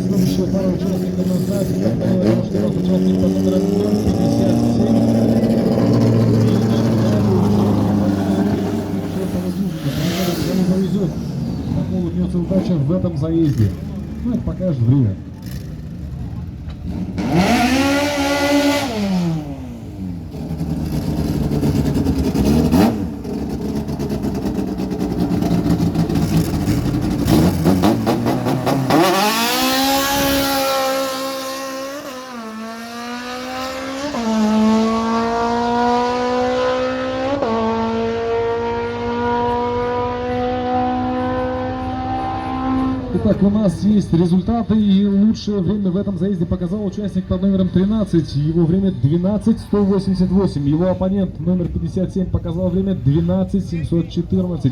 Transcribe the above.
Следующая пара участников на старте. Участник под номером 57. Повезет. Как улыбнется удача в этом заезде. Ну, это покажет время. Итак, у нас есть результаты, и лучшее время в этом заезде показал участник под номером 13. Его время 12:188. Его оппонент номер 57 показал время 12:714.